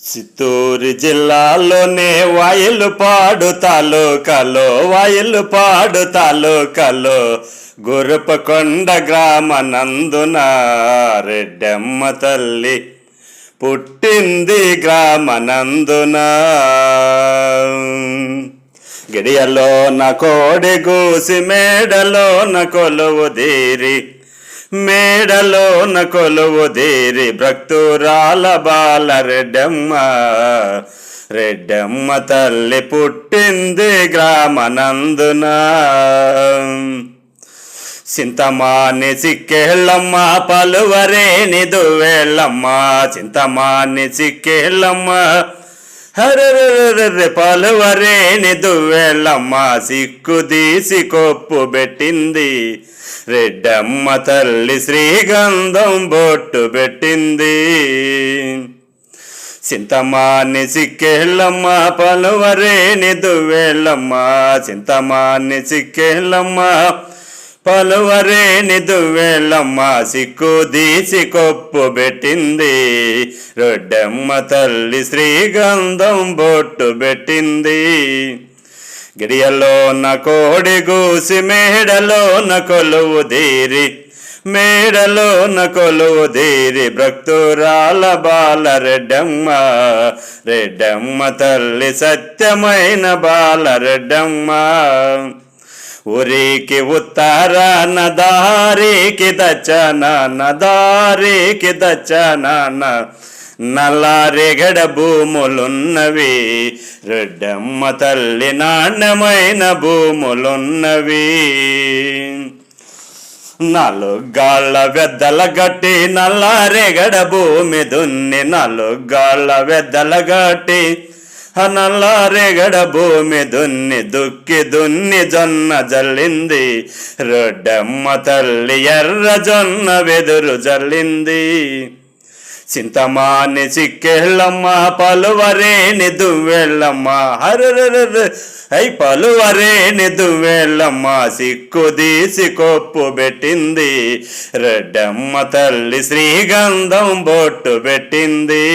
చిత్తూరు జిల్లాలోనే వాయిల్పాడు తాలూకాలో గురుపకొండ గ్రామనందున రెడ్డమ్మ తల్లి పుట్టింది గ్రామనందున. గిడియలోన కోడి గూసి మేడలోన కొలువుదీరి భక్తురాల బాల రెడ్డమ్మ తల్లి పుట్టింది గ్రామనందున. చింతమాని సిక్కేళ్ళమ్మ పలువరేని దువ్వేళ్ళమ్మ, చింతమాని సిక్కేళ్ళమ్మ హర్రె పలువరేని దువ్వేళ్ళమ్మ, సిక్కు తీసి కొప్పు పెట్టింది రెడ్డమ్మ తల్లి, శ్రీగంధం బొట్టు పెట్టింది. చింతమాని సిక్కేళ్ళమ్మ పలువరేని దువ్వేళ్ళమ్మ, చింతమాని సిక్కేళ్ళమ్మ పలువరేని దువ్వేళ్ళమ్మ, సిక్కు తీసి కొప్పు పెట్టింది రెడ్డమ్మ తల్లి, శ్రీగంధం బొట్టు పెట్టింది. గిడియలోన కోడి గూసి మేడలోన కొలువుదీరి భక్తురాల బాల రెడ్డమ్మ తల్లి, సత్యమైన బాల రెడ్డమ్మ. ఊరికి ఉత్తరాన దారికి దచ్చనాన నల్లారేగడ భూములున్నవి రెడ్డమ్మ తల్లి, నాణ్యమైన భూములున్నవి. నాలుగాళ్ళ వెద్దల గట్టి నల్లారేగడ భూమి దున్ని, నాలుగాళ్ళ వెద్దల గట్టి నల్లారేగడ భూమి దున్ని జొన్న జల్లింది రెడ్డమ్మ తల్లి, ఎర్ర జొన్న వెదురు జల్లింది. చింతమాని సిక్కేళ్ళమ్మ పలువరేని దువ్వేళ్ళమ్మ పలువరేని దువ్వేళ్ళమ్మ, సిక్కు తీసి కొప్పు పెట్టింది రెడ్డమ్మ తల్లి, శ్రీగంధం బొట్టు పెట్టింది.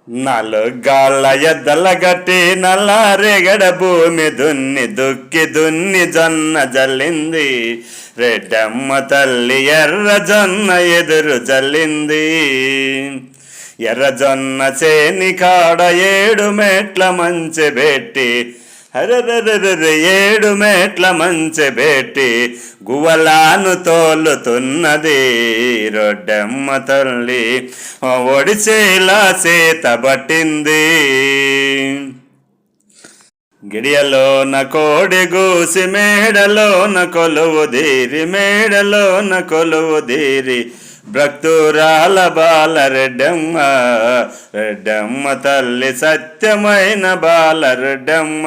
నాలుగాళ్ళ ఎద్దల గట్టి నల్లారేగడ భూమి దున్ని జొన్న జల్లింది రెడ్డమ్మ తల్లి, ఎర్ర జొన్న ఎదురు జల్లింది. ఎర్ర జొన్న చేని కాడ 7 మెట్ల మంచె పెట్టి ఏడు మెట్ల మంచె పెట్టి గువ్వలాను తోలుతున్నది రెడ్డమ్మ తల్లి, ఒడిచేలా చేత పట్టింది. గిడియలోన కోడి గూసి మేడలోన కొలువుదీరి భక్తురాల బాల రెడ్డమ్మ తల్లి, సత్యమైన బాల రెడ్డమ్మ.